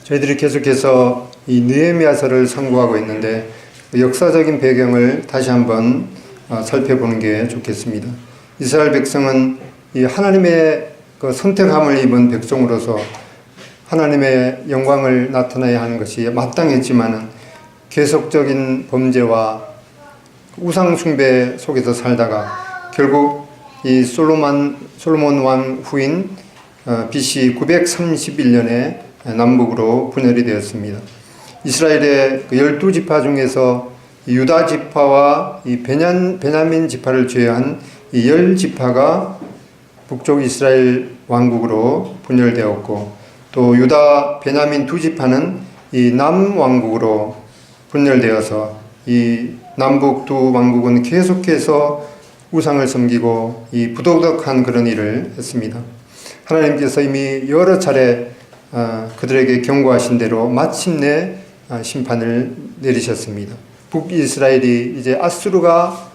저희들이 계속해서 이 느헤미야서를 상고하고 있는데 역사적인 배경을 다시 한번 살펴보는 게 좋겠습니다. 이스라엘 백성은 이 하나님의 그 선택함을 입은 백성으로서 하나님의 영광을 나타내야 하는 것이 마땅했지만은 계속적인 범죄와 우상 숭배 속에서 살다가 결국 이 솔로몬 왕 후인 BC 931년에 남북으로 분열이 되었습니다. 이스라엘의 그 12지파 중에서 유다 지파와 이 베냐민 지파를 제외한 이 10지파가 북쪽 이스라엘 왕국으로 분열되었고, 또 유다, 베냐민 두 지파는 이 남왕국으로 분열되어서 이 남북 두 왕국은 계속해서 우상을 섬기고 이 부도덕한 그런 일을 했습니다. 하나님께서 이미 여러 차례 그들에게 경고하신 대로 마침내 심판을 내리셨습니다. 북이스라엘이 이제 아수르가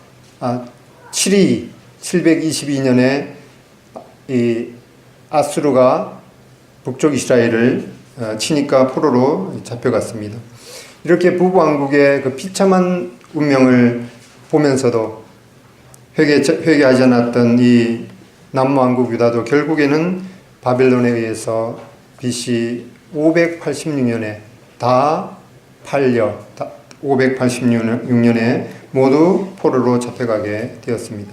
722년에 이 아수르가 북쪽 이스라엘을 치니까 포로로 잡혀갔습니다. 이렇게 북왕국의 그 비참한 운명을 보면서도 회개하지 않았던 이 남왕국 유다도 결국에는 바벨론에 의해서 BC 586년에 다 팔려 586년에 모두 포로로 잡혀가게 되었습니다.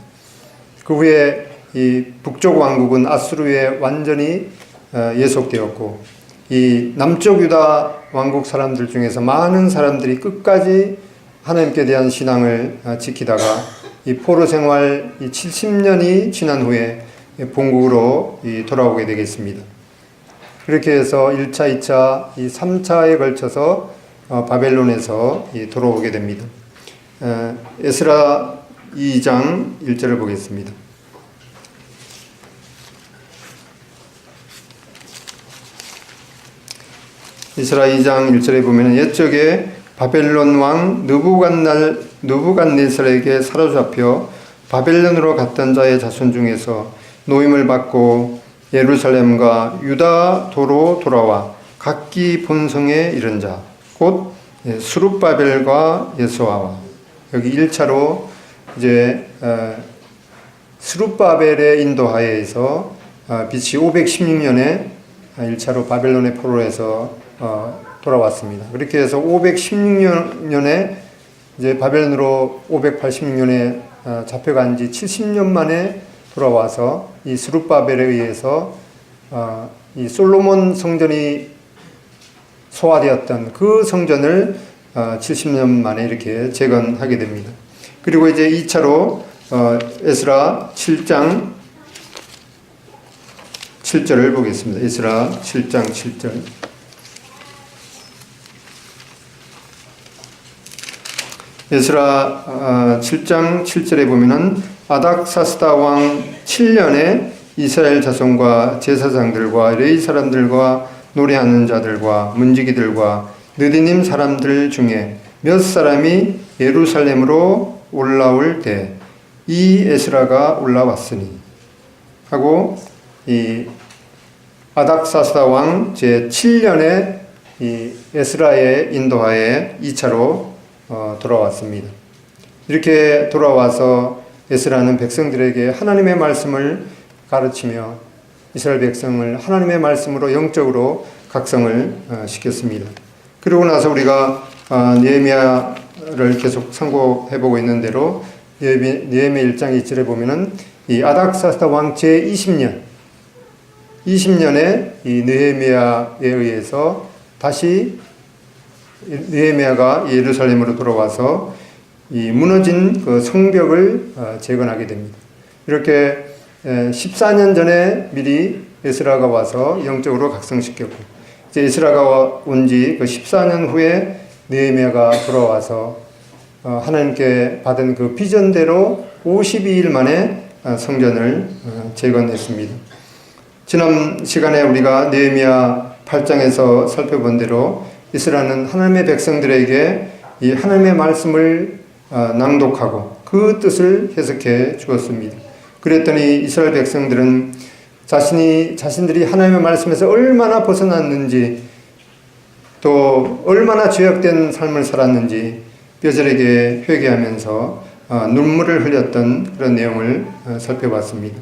그 후에 이 북쪽 왕국은 아수르에 완전히 예속되었고, 이 남쪽 유다 왕국 사람들 중에서 많은 사람들이 끝까지 하나님께 대한 신앙을 지키다가 이 포로 생활 70년이 지난 후에 본국으로 돌아오게 되겠습니다. 그렇게 해서 1차, 2차, 이 3차에 걸쳐서 바벨론에서 돌아오게 됩니다. 에스라 2장 1절을 보겠습니다. 에스라 2장 1절에 보면 옛적에 바벨론 왕 느부갓네살에게 사로잡혀 바벨론으로 갔던 자의 자손 중에서 노임을 받고 예루살렘과 유다도로 돌아와 각기 본성에 이른 자, 곧 스룹바벨과 예수아와, 여기 1차로 이제 스룹바벨의 인도하에서 BC 516년에 1차로 바벨론의 포로에서 돌아왔습니다. 그렇게 해서 516년에 이제 바벨론으로 586년에 잡혀간 지 70년 만에 돌아와서 이 스룹바벨에 의해서 이 솔로몬 성전이 소화되었던 그 성전을 70년 만에 이렇게 재건하게 됩니다. 그리고 이제 2차로 에스라 7장 7절을 보겠습니다. 에스라 7장 7절. 에스라 7장 7절에 보면은 아닥사스다 왕 7년에 이스라엘 자손과 제사장들과 레위 사람들과 노래하는 자들과 문지기들과 느디님 사람들 중에 몇 사람이 예루살렘으로 올라올 때 이 에스라가 올라왔으니 하고, 이 아닥사스다 왕 제 7년에 이 에스라의 인도하에 2차로 돌아왔습니다. 이렇게 돌아와서 에스라는 백성들에게 하나님의 말씀을 가르치며 이스라엘 백성을 하나님의 말씀으로 영적으로 각성을 시켰습니다. 그러고 나서 우리가 느헤미야를 계속 상고해 보고 있는 대로 느헤미야 1장 2절에 보면은 이 아닥사스다 왕 제 20년에 이 느헤미야에 의해서 다시 느헤미야가 예루살렘으로 돌아와서 이 무너진 그 성벽을 재건하게 됩니다. 이렇게 14년 전에 미리 에스라가 와서 영적으로 각성시켰고, 이제 에스라가 온 지 그 14년 후에 느헤미야가 돌아와서 하나님께 받은 그 비전대로 52일 만에 성전을 재건했습니다. 지난 시간에 우리가 느헤미야 8장에서 살펴본 대로 에스라는 하나님의 백성들에게 이 하나님의 말씀을 낭독하고 그 뜻을 해석해 주었습니다. 그랬더니 이스라엘 백성들은 자신들이 하나님의 말씀에서 얼마나 벗어났는지 또 얼마나 죄악된 삶을 살았는지 뼈저리게 회개하면서 눈물을 흘렸던 그런 내용을 살펴봤습니다.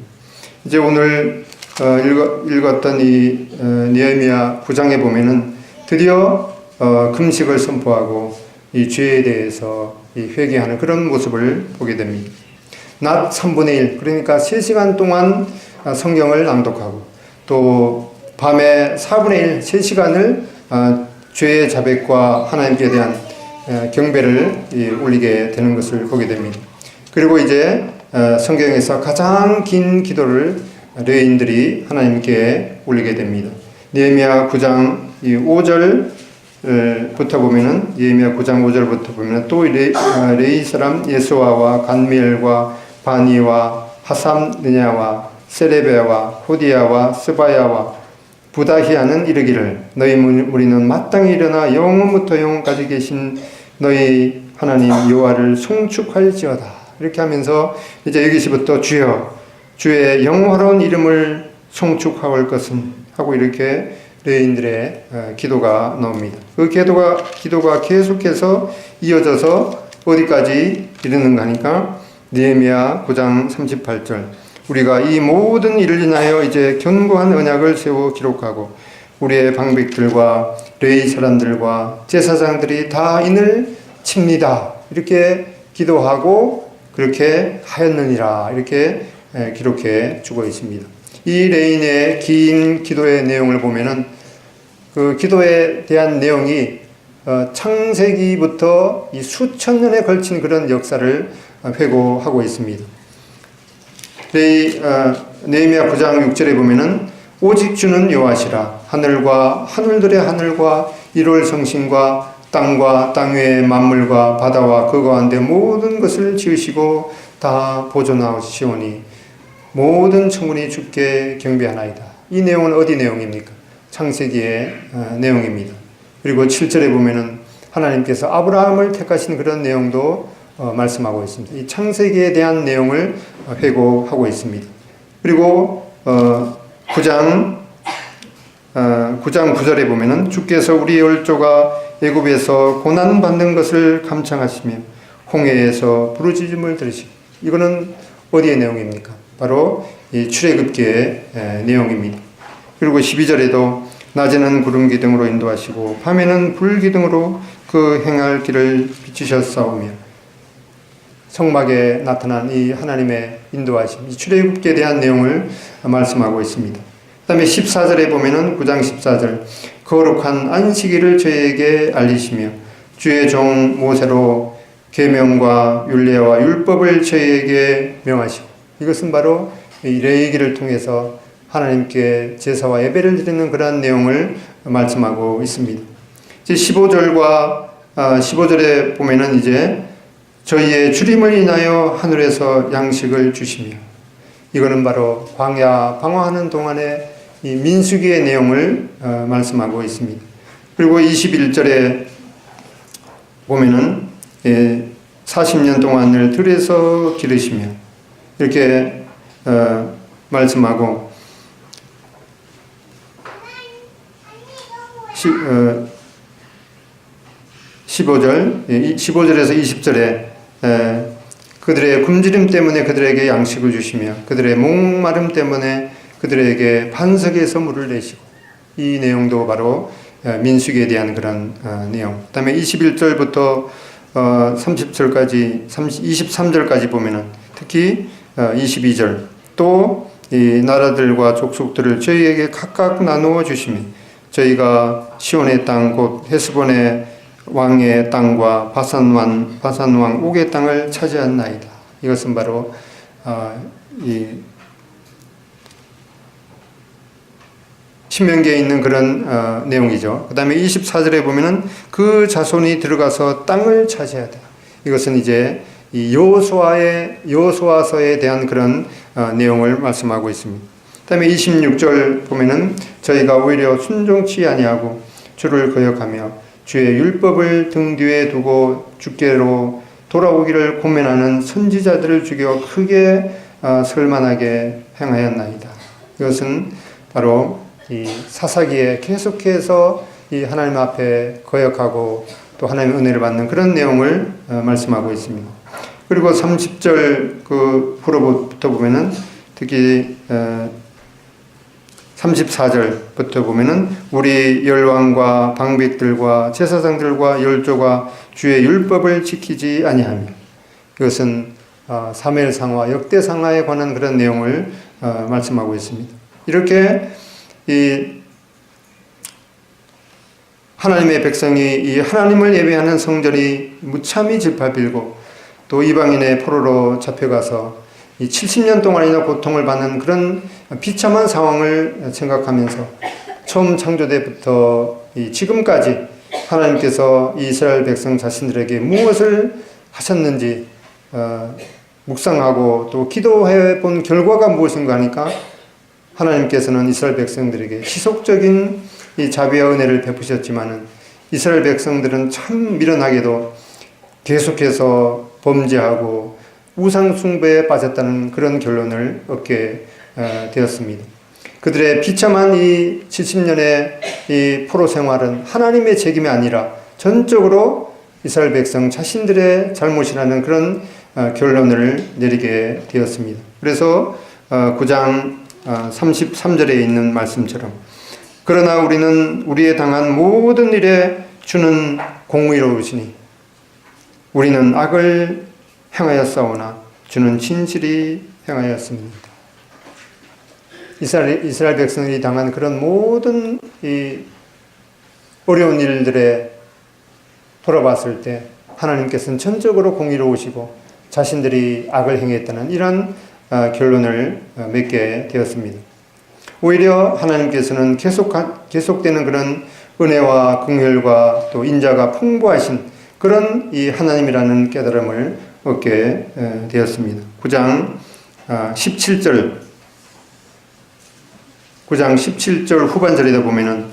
이제 오늘 읽었던 이 느헤미야 9장에 보면은 드디어 금식을 선포하고 이 죄에 대해서 이 회개하는 그런 모습을 보게 됩니다. 낮 3분의 1, 그러니까 3시간 동안 성경을 낭독하고 또 밤에 4분의 1, 3시간을 죄의 자백과 하나님께 대한 경배를 올리게 되는 것을 보게 됩니다. 그리고 이제 성경에서 가장 긴 기도를 레위인들이 하나님께 올리게 됩니다. 느헤미야 9장 5절부터 보면은 느헤미야 9장 5절부터 보면은 또 레위 사람 예수아와 간미엘과 바니와 하삼느냐와 세레베와 호디야와 스바야와 부다히아는 이르기를 너희 무리는 마땅히 일어나 영원부터 영원까지 계신 너희 하나님 여호와를 송축할지어다. 이렇게 하면서 이제 여기서부터 주여 주의 영화로운 이름을 송축할 것은 하고 이렇게 레위인들의 기도가 나옵니다. 그 기도가 계속해서 이어져서 어디까지 이르는가 하니까 느헤미야 9장 38절 우리가 이 모든 일을 인하여 이제 견고한 언약을 세워 기록하고 우리의 방백들과 레위 사람들과 제사장들이 다 인을 칩니다. 이렇게 기도하고 그렇게 하였느니라 이렇게 기록해 주고 있습니다. 이 레위인의 긴 기도의 내용을 보면은 그 기도에 대한 내용이 창세기부터 이 수천 년에 걸친 그런 역사를 회고하고 있습니다. 느헤미야 9장 6절에 보면은 오직 주는 여호와시라 하늘과 하늘들의 하늘과 일월 성신과 땅과 땅 위의 만물과 바다와 그 가운데 모든 것을 지으시고 다 보존하시오니 모든 천군이 주께 경배하나이다. 이 내용은 어디 내용입니까? 창세기의 내용입니다. 그리고 7절에 보면은 하나님께서 아브라함을 택하신 그런 내용도 말씀하고 있습니다. 이 창세기에 대한 내용을 회고하고 있습니다. 그리고 9장 9절에 보면은 주께서 우리 열조가 애굽에서 고난 받는 것을 감창하시며 홍해에서 부르짖음을 들으시고 이거는 어디의 내용입니까? 바로 이 출애굽기의 내용입니다. 그리고 12절에도 낮에는 구름 기둥으로 인도하시고 밤에는 불 기둥으로 그 행할 길을 비추셨사오며 성막에 나타난 이 하나님의 인도하심, 이 출애굽기에 대한 내용을 말씀하고 있습니다. 그 다음에 14절에 보면은 9장 14절 거룩한 안식일을 저희에게 알리시며 주의 종 모세로 계명과 율례와 율법을 저희에게 명하시고 이것은 바로 이 레위기를 통해서 하나님께 제사와 예배를 드리는 그러한 내용을 말씀하고 있습니다. 이제 15절에 보면은 이제 저희의 주림을 인하여 하늘에서 양식을 주시며 이거는 바로 광야 방황하는 동안에 이 민수기의 내용을 말씀하고 있습니다. 그리고 21절에 보면은 40년 동안을 들에서 기르시며 이렇게 말씀하고 15절에서 20절에 그들의 굶주림 때문에 그들에게 양식을 주시며 그들의 목마름 때문에 그들에게 반석에서 물을 내시고 이 내용도 바로 민수기에 대한 그런 내용. 그 다음에 21절부터 30절까지 23절까지 보면은 특히 22절 또 이 나라들과 족속들을 저희에게 각각 나누어 주시며 저희가 시온의 땅 곧 헤스본의 왕의 땅과 바산 왕 옥의 땅을 차지한나이다. 이것은 바로 이 신명기에 있는 그런 내용이죠. 그 다음에 24절에 보면은 그 자손이 들어가서 땅을 차지하다. 이것은 이제 이 여호수아서에 대한 그런 내용을 말씀하고 있습니다. 그 다음에 26절 보면은 저희가 오히려 순종치 아니하고 주를 거역하며 주의 율법을 등 뒤에 두고 주께로 돌아오기를 고면하는 선지자들을 죽여 크게 설만하게 행하였나이다. 이것은 바로 이 사사기에 계속해서 이 하나님 앞에 거역하고 또 하나님의 은혜를 받는 그런 내용을 말씀하고 있습니다. 그리고 30절 그 후로부터 보면은 특히 34절부터 보면은 우리 열왕과 방백들과 제사장들과 열조가 주의 율법을 지키지 아니하며, 이것은 사무엘상하 역대상하에 관한 그런 내용을 말씀하고 있습니다. 이렇게 이 하나님의 백성이 이 하나님을 예배하는 성전이 무참히 짓밟히고 또 이방인의 포로로 잡혀가서 이 70년 동안이나 고통을 받는 그런 비참한 상황을 생각하면서 처음 창조 때부터 지금까지 하나님께서 이스라엘 백성 자신들에게 무엇을 하셨는지 묵상하고 또 기도해 본 결과가 무엇인가 하니까 하나님께서는 이스라엘 백성들에게 지속적인 이 자비와 은혜를 베푸셨지만은 이스라엘 백성들은 참 미련하게도 계속해서 범죄하고 우상 숭배에 빠졌다는 그런 결론을 얻게 되었습니다. 그들의 비참한 이 70년의 이 포로 생활은 하나님의 책임이 아니라 전적으로 이스라엘 백성 자신들의 잘못이라는 그런 결론을 내리게 되었습니다. 그래서 9장 33절에 있는 말씀처럼 그러나 우리는 우리의 당한 모든 일에 주는 공의로우시니 우리는 악을 행하였사오나 주는 진실이 행하였습니다. 이스라엘 백성들이 당한 그런 모든 이 어려운 일들에 돌아봤을 때 하나님께서는 전적으로 공의로우시고 자신들이 악을 행했다는 이런 결론을 맺게 되었습니다. 오히려 하나님께서는 계속되는 그런 은혜와 긍휼과 또 인자가 풍부하신 그런 이 하나님이라는 깨달음을 얻게 되었습니다. 9장 17절 후반절에다 보면은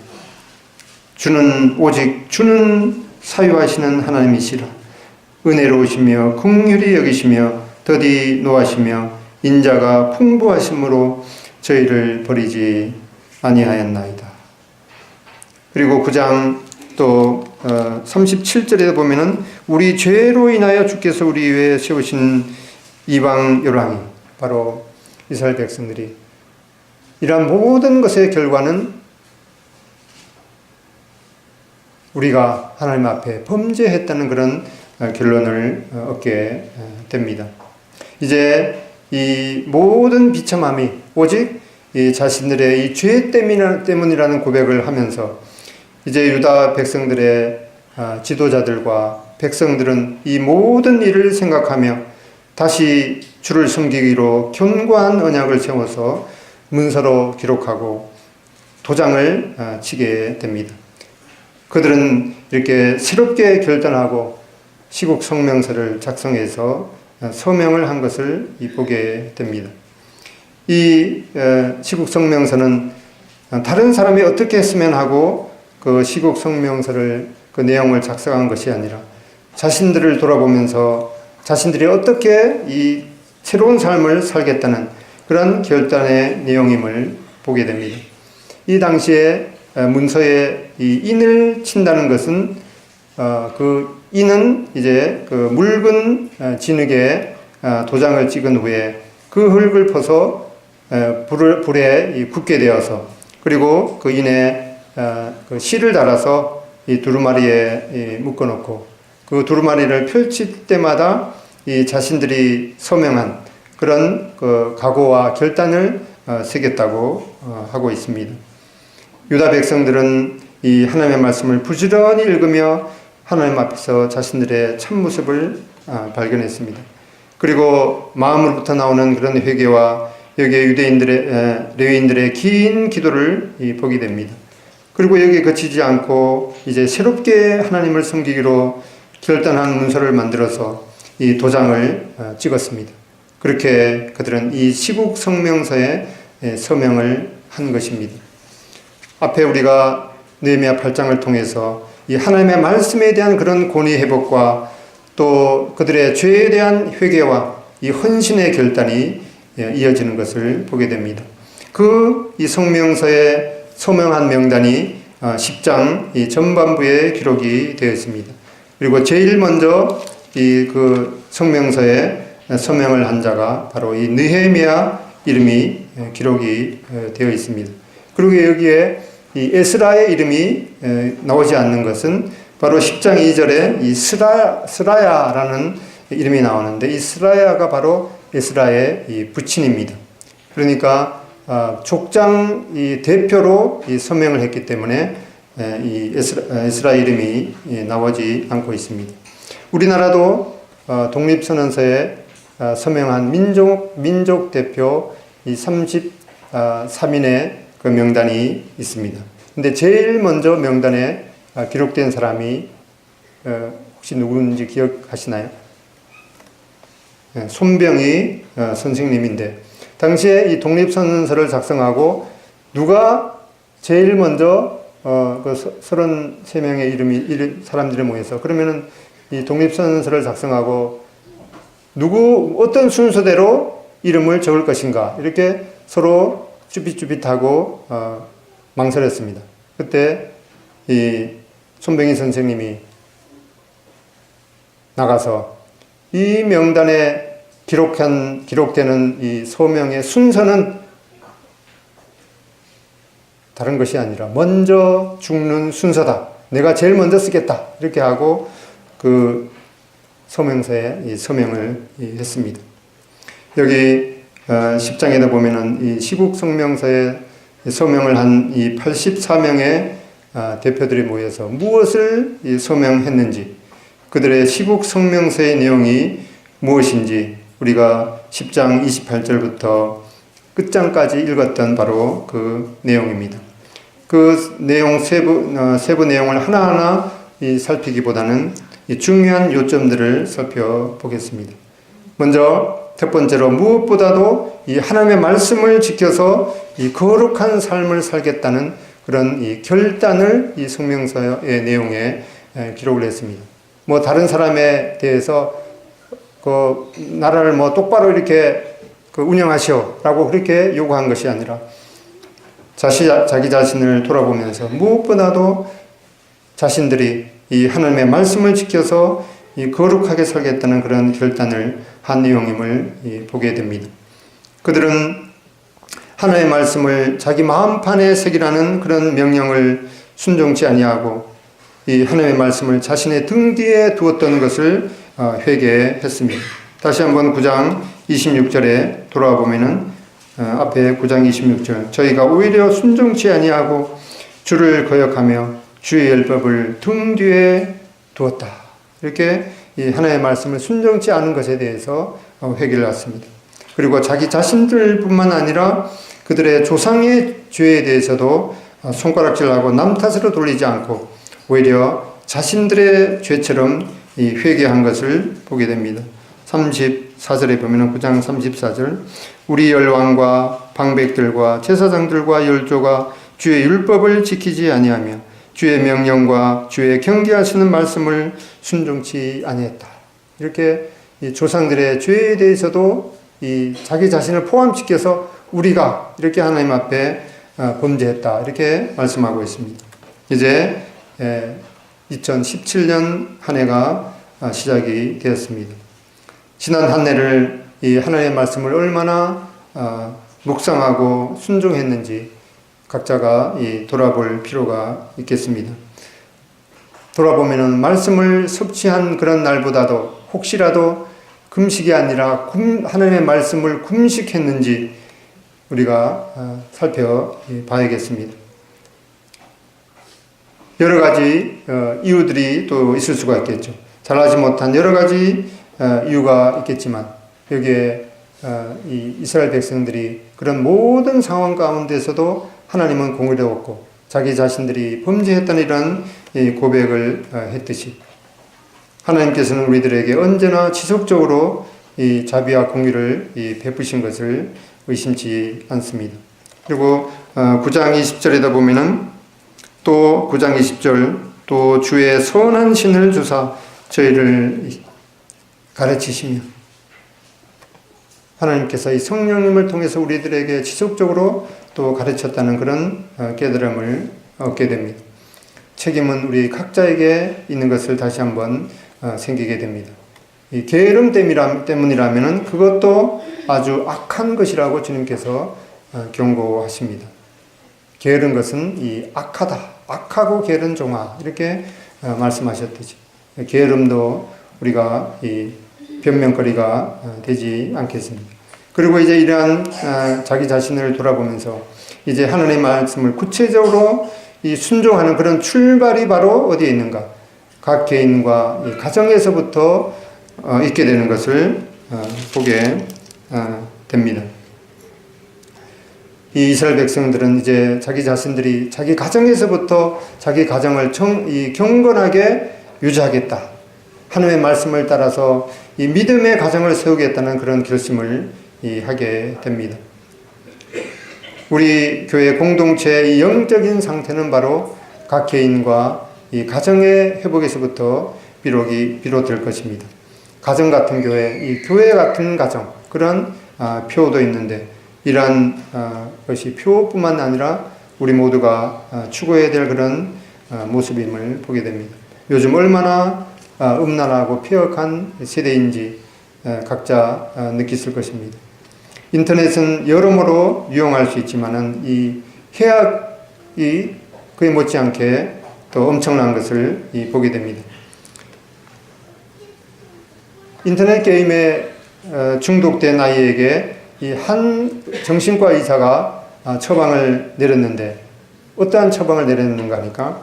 오직 주는 사유하시는 하나님이시라. 은혜로우시며 긍휼히 여기시며 더디 노하시며 인자가 풍부하심으로 저희를 버리지 아니하였나이다. 그리고 9장 또 37절에 보면은 우리 죄로 인하여 주께서 우리 위에 세우신 이방 열왕이 바로 이스라엘 백성들이 이러한 모든 것의 결과는 우리가 하나님 앞에 범죄했다는 그런 결론을 얻게 됩니다. 이제 이 모든 비참함이 오직 이 자신들의 이 죄 때문이라는 고백을 하면서 이제 유다 백성들의 지도자들과 백성들은 이 모든 일을 생각하며 다시 주를 섬기기로 견고한 언약을 세워서 문서로 기록하고 도장을 치게 됩니다. 그들은 이렇게 새롭게 결단하고 시국 성명서를 작성해서 서명을 한 것을 보게 됩니다. 이 시국 성명서는 다른 사람이 어떻게 했으면 하고 그 시국 성명서를 그 내용을 작성한 것이 아니라 자신들을 돌아보면서 자신들이 어떻게 이 새로운 삶을 살겠다는 그런 결단의 내용임을 보게 됩니다. 이 당시에 문서에 이 인을 친다는 것은 그 인은 이제 그 묽은 진흙에 도장을 찍은 후에 그 흙을 퍼서 불에 굽게 되어서 그리고 그 인에 그 실을 달아서 이 두루마리에 묶어놓고 그 두루마리를 펼칠 때마다 이 자신들이 서명한 그런 그 각오와 결단을 새겼다고 하고 있습니다. 유다 백성들은 이 하나님의 말씀을 부지런히 읽으며 하나님 앞에서 자신들의 참모습을 발견했습니다. 그리고 마음으로부터 나오는 그런 회개와 여기에 레위인들의 긴 기도를 보게 됩니다. 그리고 여기에 그치지 않고 이제 새롭게 하나님을 섬기기로 결단한 문서를 만들어서 이 도장을 찍었습니다. 그렇게 그들은 이 시국 성명서에 서명을 한 것입니다. 앞에 우리가 느헤미야 8장을 통해서 이 하나님의 말씀에 대한 그런 권위 회복과 또 그들의 죄에 대한 회개와 이 헌신의 결단이 이어지는 것을 보게 됩니다. 이 성명서에 서명한 명단이 10장 이 전반부에 기록이 되어 있습니다. 그리고 제일 먼저 이 그 성명서에 서명을 한 자가 바로 이 느헤미야 이름이 기록이 되어 있습니다. 그리고 여기에 이 에스라의 이름이 나오지 않는 것은 바로 10장 2절에 이 스라야라는 이름이 나오는데, 이 스라야가 바로 에스라의 이 부친입니다. 그러니까 족장 이 대표로 이 서명을 했기 때문에 이 에스라 이름이 나오지 않고 있습니다. 우리나라도 독립선언서에 서명한 민족 대표 이 33인의 그 명단이 있습니다. 근데 제일 먼저 명단에 기록된 사람이 혹시 누구인지 기억하시나요? 손병희 선생님인데, 당시에 이 독립선언서를 작성하고 누가 제일 먼저 그 33명의 사람들이 모여서 그러면은 이 독립선언서를 작성하고 어떤 순서대로 이름을 적을 것인가, 이렇게 서로 쭈삣쭈삣하고 망설였습니다. 그때 이 손병희 선생님이 나가서 이 명단에 기록되는 이 서명의 순서는 다른 것이 아니라 먼저 죽는 순서다. 내가 제일 먼저 쓰겠다. 이렇게 하고 그 서명서에 이 서명을 했습니다. 여기 10장에다 보면은 이 시국 성명서에 서명을 한 이 84명의 대표들이 모여서 무엇을 서명했는지, 그들의 시국 성명서의 내용이 무엇인지 우리가 10장 28절부터 끝장까지 읽었던 바로 그 내용입니다. 그 내용 세부 내용을 하나하나 살피기보다는 이 중요한 요점들을 살펴보겠습니다. 먼저 첫 번째로 무엇보다도 이 하나님의 말씀을 지켜서 이 거룩한 삶을 살겠다는 그런 이 결단을 이 성명서의 내용에 기록을 했습니다. 뭐 다른 사람에 대해서 그 나라를 뭐 똑바로 이렇게 운영하시오라고 그렇게 요구한 것이 아니라 자기 자신을 돌아보면서 무엇보다도 자신들이 이 하나님의 말씀을 지켜서 이 거룩하게 살겠다는 그런 결단을 한 내용임을 보게 됩니다. 그들은 하나님의 말씀을 자기 마음판에 새기라는 그런 명령을 순종치 아니하고 이 하나님의 말씀을 자신의 등 뒤에 두었던 것을 회개했습니다. 다시 한번 9장 26절에 돌아와 보면은 앞에 9장 26절, 저희가 오히려 순종치 아니하고 주를 거역하며 주의 율법을 등 뒤에 두었다. 이렇게 이 하나님의 말씀을 순종치 않은 것에 대해서 회개를 했습니다. 그리고 자기 자신들뿐만 아니라 그들의 조상의 죄에 대해서도 손가락질하고 남 탓으로 돌리지 않고 오히려 자신들의 죄처럼 이 회개한 것을 보게 됩니다. 34절에 보면 9장 34절, 우리 열왕과 방백들과 제사장들과 열조가 주의 율법을 지키지 아니하며 주의 명령과 주의 경계하시는 말씀을 순종치 아니했다. 이렇게 이 조상들의 죄에 대해서도 이 자기 자신을 포함시켜서 우리가 이렇게 하나님 앞에 범죄했다. 이렇게 말씀하고 있습니다. 이제 2017년 한 해가 시작이 되었습니다. 지난 한 해를 이 하나님의 말씀을 얼마나 묵상하고 순종했는지 각자가 돌아볼 필요가 있겠습니다. 돌아보면은 말씀을 섭취한 그런 날보다도 혹시라도 금식이 아니라 하나님의 말씀을 금식했는지 우리가 살펴봐야겠습니다. 여러 가지 이유들이 또 있을 수가 있겠죠. 잘하지 못한 여러 가지 이유가 있겠지만 여기에 이 이스라엘 백성들이 그런 모든 상황 가운데서도 하나님은 공의로웠고 자기 자신들이 범죄했다는 이런 고백을 했듯이 하나님께서는 우리들에게 언제나 지속적으로 이 자비와 공의를 베푸신 것을 의심치 않습니다. 그리고 9장 20절에다 보면은 또 9장 20절, 또 주의 선한 신을 주사 저희를 가르치시며, 하나님께서 이 성령님을 통해서 우리들에게 지속적으로 또 가르쳤다는 그런 깨달음을 얻게 됩니다. 책임은 우리 각자에게 있는 것을 다시 한번 생기게 됩니다. 이 게으름 때문이라면 그것도 아주 악한 것이라고 주님께서 경고하십니다. 게으른 것은 이 악하다, 악하고 게으른 종아, 이렇게 말씀하셨듯이 게으름도 우리가 이 변명거리가 되지 않겠습니다. 그리고 이제 이러한 자기 자신을 돌아보면서 이제 하나님의 말씀을 구체적으로 이 순종하는 그런 출발이 바로 어디에 있는가? 각 개인과 이 가정에서부터 있게 되는 것을 보게 됩니다. 이 이스라엘 백성들은 이제 자기 자신들이 자기 가정에서부터 자기 가정을 경건하게 유지하겠다. 하나님의 말씀을 따라서 이 믿음의 가정을 세우겠다는 그런 결심을 하게 됩니다. 우리 교회 공동체의 영적인 상태는 바로 각 개인과 이 가정의 회복에서부터 비롯될 것입니다. 가정 같은 교회, 이 교회 같은 가정, 그런 표도 있는데 이러한 것이 표뿐만 아니라 우리 모두가 추구해야 될 그런 모습임을 보게 됩니다. 요즘 얼마나 음란하고 폐역한 세대인지 각자 느끼실 것입니다. 인터넷은 여러모로 유용할 수 있지만은 이 해악이 그에 못지않게 또 엄청난 것을 보게 됩니다. 인터넷 게임에 중독된 아이에게 이 한 정신과 의사가 처방을 내렸는데 어떠한 처방을 내렸는가 하니까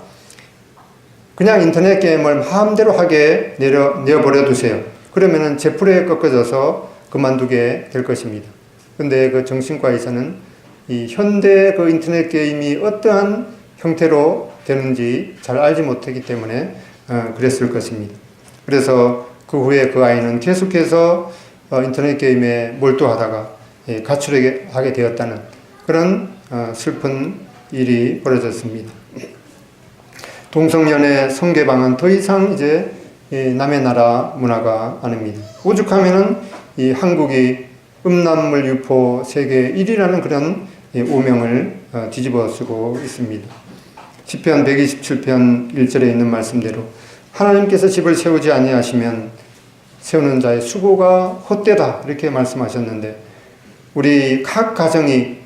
그냥 인터넷 게임을 마음대로 하게 내어버려 두세요. 그러면은 제풀에 꺾어져서 그만두게 될 것입니다. 근데 그 정신과 의사는 이 현대 그 인터넷 게임이 어떠한 형태로 되는지 잘 알지 못하기 때문에 그랬을 것입니다. 그래서 그 후에 그 아이는 계속해서 인터넷 게임에 몰두하다가 가출하게 되었다는 그런 슬픈 일이 벌어졌습니다. 동성연애 성개방은 더 이상 이제 남의 나라 문화가 아닙니다. 오죽하면은 이 한국이 음란물 유포 세계 1위라는 그런 오명을 뒤집어 쓰고 있습니다. 시편 127편 1절에 있는 말씀대로 하나님께서 집을 세우지 아니하시면 세우는 자의 수고가 헛되다 이렇게 말씀하셨는데 우리 각 가정이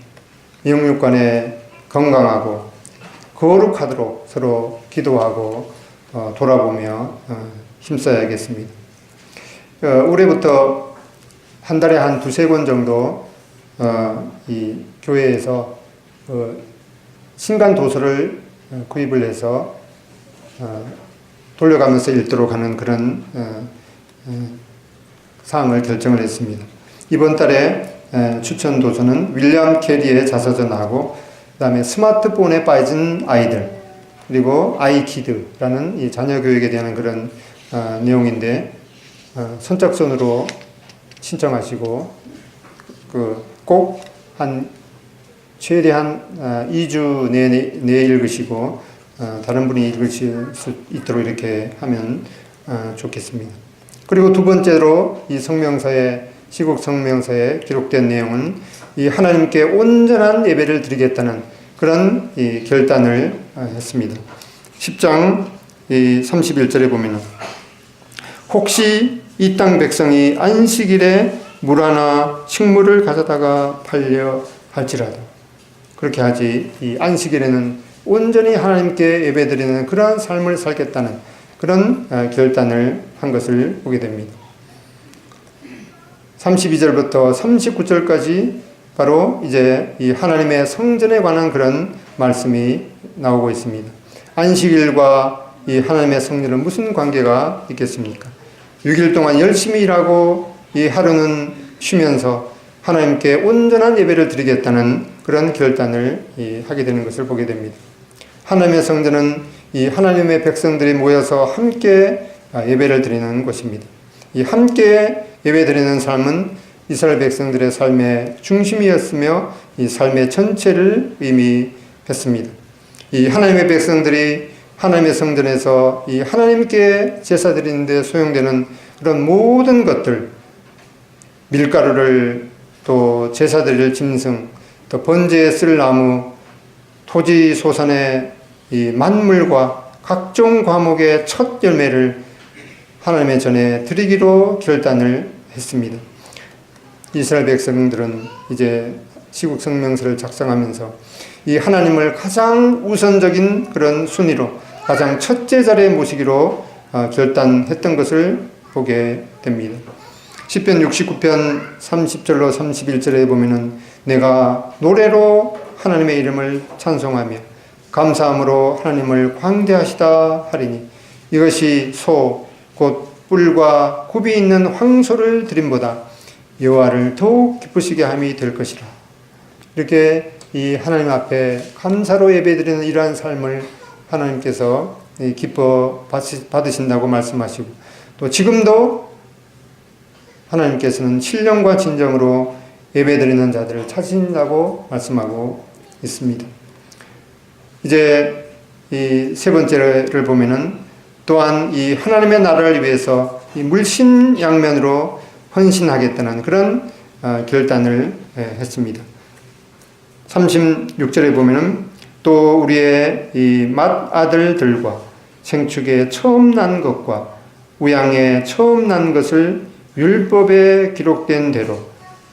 영육간에 건강하고 거룩하도록 서로 기도하고 돌아보며 힘써야겠습니다. 올해부터 한 달에 한 두세 번 정도 이 교회에서 신간 도서를 구입을 해서 돌려가면서 읽도록 하는 그런 사항을 결정을 했습니다. 이번 달에 추천 도서는 윌리엄 캐리의 자서전하고 그다음에 스마트폰에 빠진 아이들 그리고 아이키드라는 이 자녀 교육에 대한 그런 내용인데 선착순으로 신청하시고 꼭 한 최대한 2주 내에 읽으시고 다른 분이 읽으실 수 있도록 이렇게 하면 좋겠습니다. 그리고 두 번째로 이 성명서에 시국 성명서에 기록된 내용은 이 하나님께 온전한 예배를 드리겠다는 그런 이 결단을 했습니다. 10장 31절에 보면은 혹시 이 땅 백성이 안식일에 물 하나 식물을 가져다가 팔려 할지라도 그렇게 하지 이 안식일에는 온전히 하나님께 예배드리는 그러한 삶을 살겠다는 그런 결단을 한 것을 보게 됩니다. 32절부터 39절까지 바로 이제 이 하나님의 성전에 관한 그런 말씀이 나오고 있습니다. 안식일과 이 하나님의 성전은 무슨 관계가 있겠습니까? 6일 동안 열심히 일하고 이 하루는 쉬면서 하나님께 온전한 예배를 드리겠다는 그런 결단을 하게 되는 것을 보게 됩니다. 하나님의 성전은 이 하나님의 백성들이 모여서 함께 예배를 드리는 곳입니다. 이 함께 예배 드리는 삶은 이스라엘 백성들의 삶의 중심이었으며 이 삶의 전체를 의미했습니다. 이 하나님의 백성들이 하나님의 성전에서 이 하나님께 제사 드리는 데 소용되는 그런 모든 것들, 밀가루를 또 제사 드릴 짐승, 또 번제에 쓸 나무, 토지 소산의 이 만물과 각종 과목의 첫 열매를 하나님의 전에 드리기로 결단을 했습니다. 이스라엘 백성들은 이제 시국 성명서를 작성하면서 이 하나님을 가장 우선적인 그런 순위로 가장 첫째 자리에 모시기로 결단했던 것을 보게 됩니다. 시편 69편 30절로 31절에 보면은 내가 노래로 하나님의 이름을 찬송하며 감사함으로 하나님을 광대하시다 하리니 이것이 소 곧 뿔과 굽이 있는 황소를 드림보다 여호와를 더욱 기쁘시게 함이 될 것이라. 이렇게 이 하나님 앞에 감사로 예배드리는 이러한 삶을 하나님께서 기뻐 받으신다고 말씀하시고, 또 지금도 하나님께서는 신령과 진정으로 예배드리는 자들을 찾으신다고 말씀하고 있습니다. 이제 이 세 번째를 보면은 또한 이 하나님의 나라를 위해서 이 물신양면으로 헌신하겠다는 그런 결단을 했습니다. 36절에 보면은 또 우리의 이 맏아들들과 생축에 처음 난 것과 우양에 처음 난 것을 율법에 기록된 대로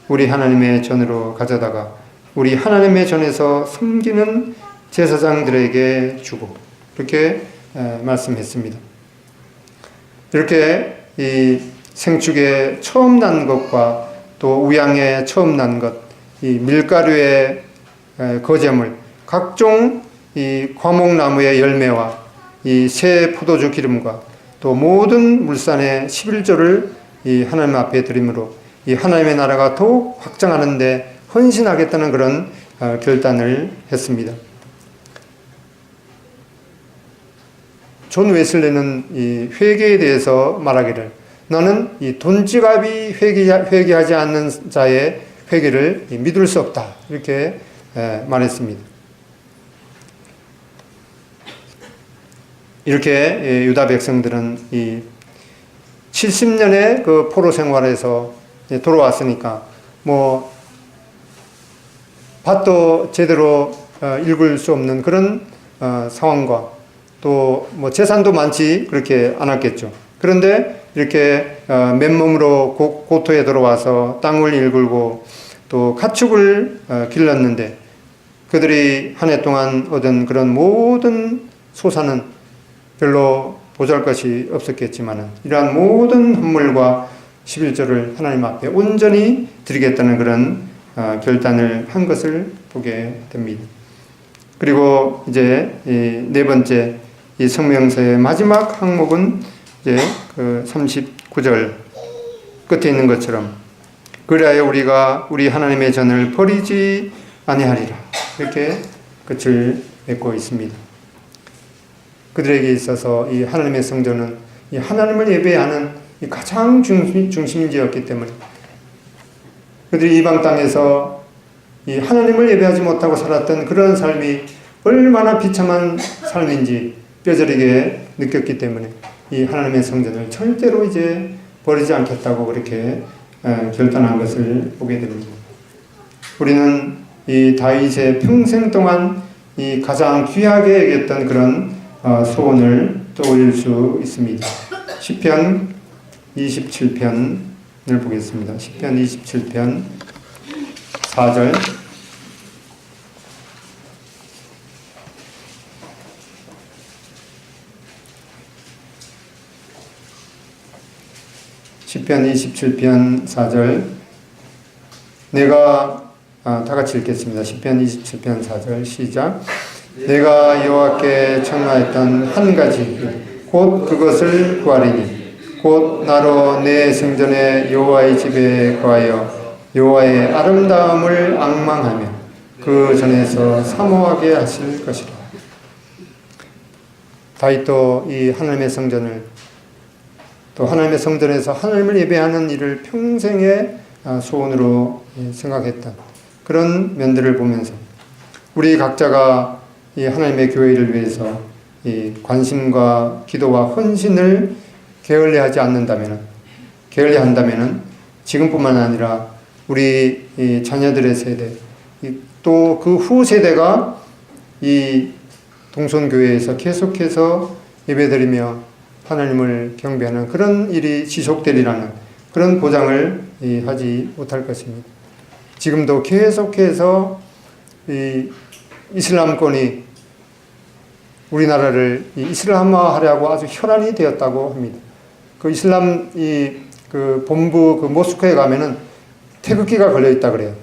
우리 하나님의 전으로 가져다가 우리 하나님의 전에서 섬기는 제사장들에게 주고, 이렇게 말씀했습니다. 이렇게 이 생축에 처음 난 것과 또 우양에 처음 난 것, 이 밀가루의 거제물, 각종 이 과목나무의 열매와 이 새 포도주 기름과 또 모든 물산의 11조를 이 하나님 앞에 드림으로 이 하나님의 나라가 더욱 확장하는 데 헌신하겠다는 그런 결단을 했습니다. 존 웨슬리는 이 회개에 대해서 말하기를, 나는 이 돈지갑이 회개하지 않는 자의 회개를 믿을 수 없다, 이렇게 말했습니다. 이렇게 유다 백성들은 이 70년의 그 포로 생활에서 돌아왔으니까 뭐 밭도 제대로 읽을 수 없는 그런 상황과 또 뭐 재산도 많지 그렇게 않았겠죠. 그런데 이렇게 맨몸으로 고토에 들어와서 땅을 일굴고 또 가축을 길렀는데 그들이 한 해 동안 얻은 그런 모든 소산은 별로 보잘것이 없었겠지만 이러한 모든 헌물과 11조를 하나님 앞에 온전히 드리겠다는 그런 결단을 한 것을 보게 됩니다. 그리고 이제 네 번째 이 성명서의 마지막 항목은 이제 그 39절 끝에 있는 것처럼 그리하여 우리가 우리 하나님의 전을 버리지 아니하리라, 이렇게 끝을 맺고 있습니다. 그들에게 있어서 이 하나님의 성전은 이 하나님을 예배하는 이 가장 중심지였기 때문에 그들이 이방 땅에서 이 하나님을 예배하지 못하고 살았던 그런 삶이 얼마나 비참한 삶인지 뼈저리게 느꼈기 때문에 이 하나님의 성전을 절대로 이제 버리지 않겠다고 그렇게 결단한 것을 보게 됩니다. 우리는 이 다윗의 평생 동안 이 가장 귀하게 여겼던 그런 소원을 떠올릴 수 있습니다. 시편 27편을 보겠습니다. 시편 27편 4절. 시편 27편 4절. 내가 다 같이 읽겠습니다. 시편 27편 4절 시작. 내가 여호와께 청하였던 한 가지 곧 그것을 구하리니 곧 나로 내 성전에 여호와의 집에 거하여 여호와의 아름다움을 앙망하며 그 전에서 사모하게 하실 것이라. 다윗도 이 하나님의 성전을 또 하나님의 성전에서 하나님을 예배하는 일을 평생의 소원으로 생각했다. 그런 면들을 보면서 우리 각자가 이 하나님의 교회를 위해서 이 관심과 기도와 헌신을 게을리하지 않는다면은, 게을리한다면은 지금뿐만 아니라 우리 이 자녀들의 세대, 또 그 후 세대가 이 동선교회에서 계속해서 예배드리며 하나님을 경배하는 그런 일이 지속되리라는 그런 보장을 하지 못할 것입니다. 지금도 계속해서 이 이슬람권이 우리나라를 이슬람화하려고 아주 혈안이 되었다고 합니다. 그 이슬람 그 본부 그 모스크에 가면은 태극기가 걸려 있다 그래요.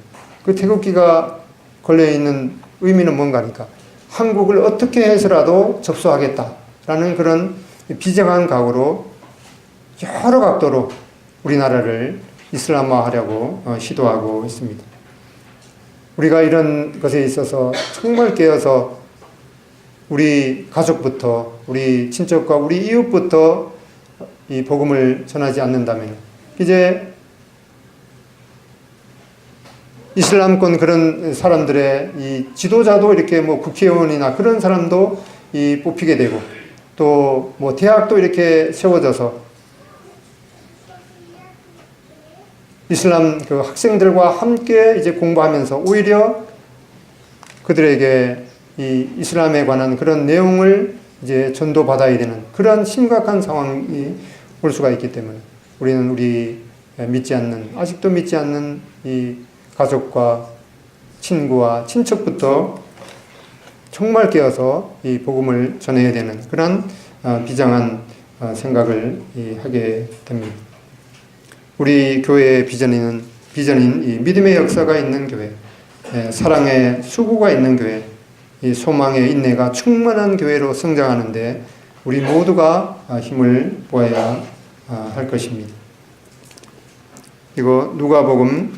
그 태극기가 걸려 있는 의미는 뭔가니까 한국을 어떻게 해서라도 접수하겠다라는 그런 비정한 각오로 여러 각도로 우리나라를 이슬람화하려고 시도하고 있습니다. 우리가 이런 것에 있어서 정말 깨어서 우리 가족부터 우리 친척과 우리 이웃부터 이 복음을 전하지 않는다면 이제 이슬람권 그런 사람들의 이 지도자도 이렇게 뭐 국회의원이나 그런 사람도 뽑히게 되고 또 뭐 대학도 이렇게 세워져서 이슬람 그 학생들과 함께 이제 공부하면서 오히려 그들에게 이 이슬람에 관한 그런 내용을 이제 전도받아야 되는 그런 심각한 상황이 올 수가 있기 때문에 우리는 우리 아직도 믿지 않는 이 가족과 친구와 친척부터 정말 깨어서 이 복음을 전해야 되는 그런 비장한 생각을 하게 됩니다. 우리 교회의 비전인 이 믿음의 역사가 있는 교회, 사랑의 수고가 있는 교회, 이 소망의 인내가 충만한 교회로 성장하는데 우리 모두가 힘을 보아야 할 것입니다. 이거 누가복음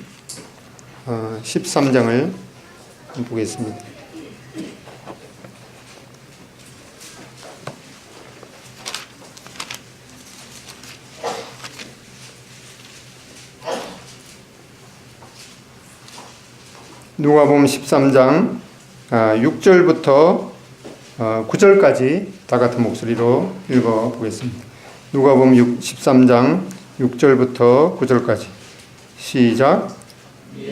13장을 보겠습니다. 누가복음 13장 6절부터 9절까지 다 같은 목소리로 읽어보겠습니다. 누가복음 13장 6절부터 9절까지 시작.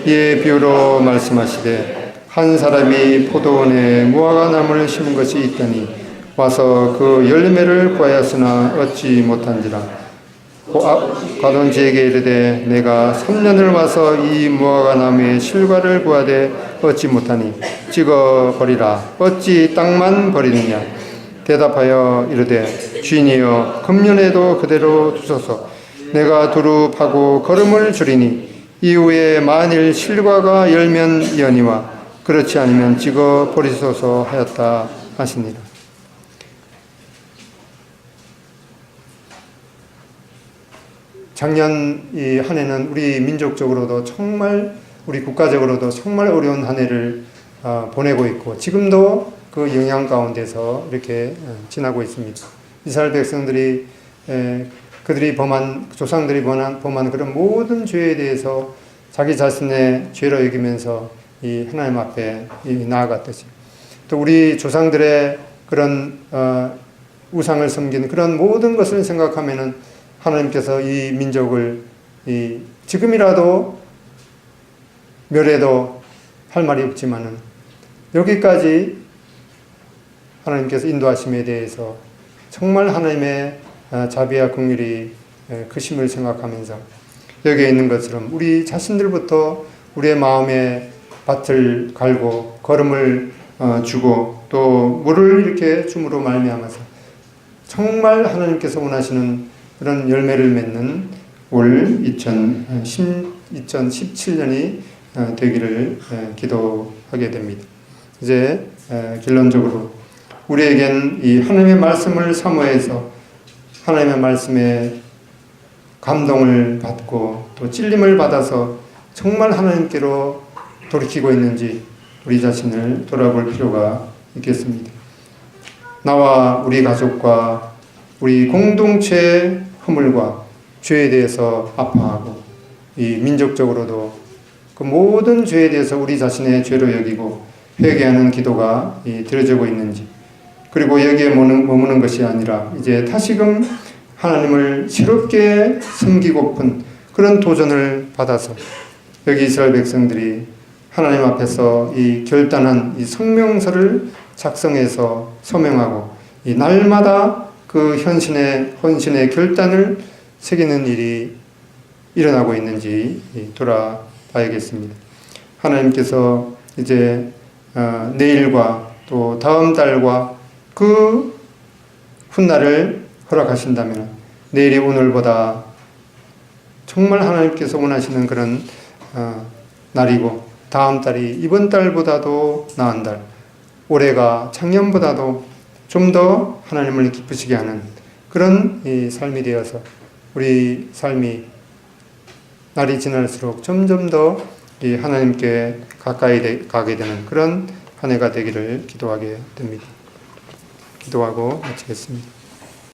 이에 비유로 말씀하시되 한 사람이 포도원에 무화과나무를 심은 것이 있더니 와서 그 열매를 구하였으나 얻지 못한지라. 가돈지에게 이르되 내가 3년을 와서 이 무화과나무의 실과를 구하되 얻지 못하니 찍어 버리라. 어찌 땅만 버리느냐. 대답하여 이르되 주인이여 금년에도 그대로 두소서. 내가 두루 파고 거름을 줄이니 이후에 만일 실과가 열면이거니와 그렇지 않으면 찍어 버리소서 하였다 하시니라. 작년 이 한 해는 우리 민족적으로도 정말 우리 국가적으로도 정말 어려운 한 해를 보내고 있고 지금도 그 영향 가운데서 이렇게 지나고 있습니다. 이스라엘 백성들이 그들이 조상들이 범한 그런 모든 죄에 대해서 자기 자신의 죄로 여기면서 이 하나님 앞에 나아갔듯이 또 우리 조상들의 그런 우상을 섬기는 그런 모든 것을 생각하면은 하나님께서 이 민족을 지금이라도 멸해도 할 말이 없지만은 여기까지 하나님께서 인도하심에 대해서 정말 하나님의 자비와 긍휼이 크심을 생각하면서 여기에 있는 것처럼 우리 자신들부터 우리의 마음에 밭을 갈고 거름을 주고 또 물을 이렇게 줌으로 말미암아서 정말 하나님께서 원하시는 그런 열매를 맺는 올 2017년이 되기를 기도하게 됩니다. 이제 결론적으로 우리에겐 이 하나님의 말씀을 사모해서 하나님의 말씀에 감동을 받고 또 찔림을 받아서 정말 하나님께로 돌이키고 있는지 우리 자신을 돌아볼 필요가 있겠습니다. 나와 우리 가족과 우리 공동체의 허물과 죄에 대해서 아파하고 이 민족적으로도 그 모든 죄에 대해서 우리 자신의 죄로 여기고 회개하는 기도가 드려지고 있는지 그리고 여기에 머무는 것이 아니라 이제 다시금 하나님을 새롭게 섬기고픈 그런 도전을 받아서 여기 이스라엘 백성들이 하나님 앞에서 이 결단한 이 성명서를 작성해서 서명하고 이 날마다 그 헌신의 결단을 새기는 일이 일어나고 있는지 돌아봐야겠습니다. 하나님께서 이제 내일과 또 다음 달과 그 훗날을 허락하신다면 내일이 오늘보다 정말 하나님께서 원하시는 그런 날이고 다음 달이 이번 달보다도 나은 달, 올해가 작년보다도 좀 더 하나님을 기쁘시게 하는 그런 이 삶이 되어서 우리 삶이 날이 지날수록 점점 더 이 하나님께 가까이 가게 되는 그런 한 해가 되기를 기도하게 됩니다. 기도하고 마치겠습니다.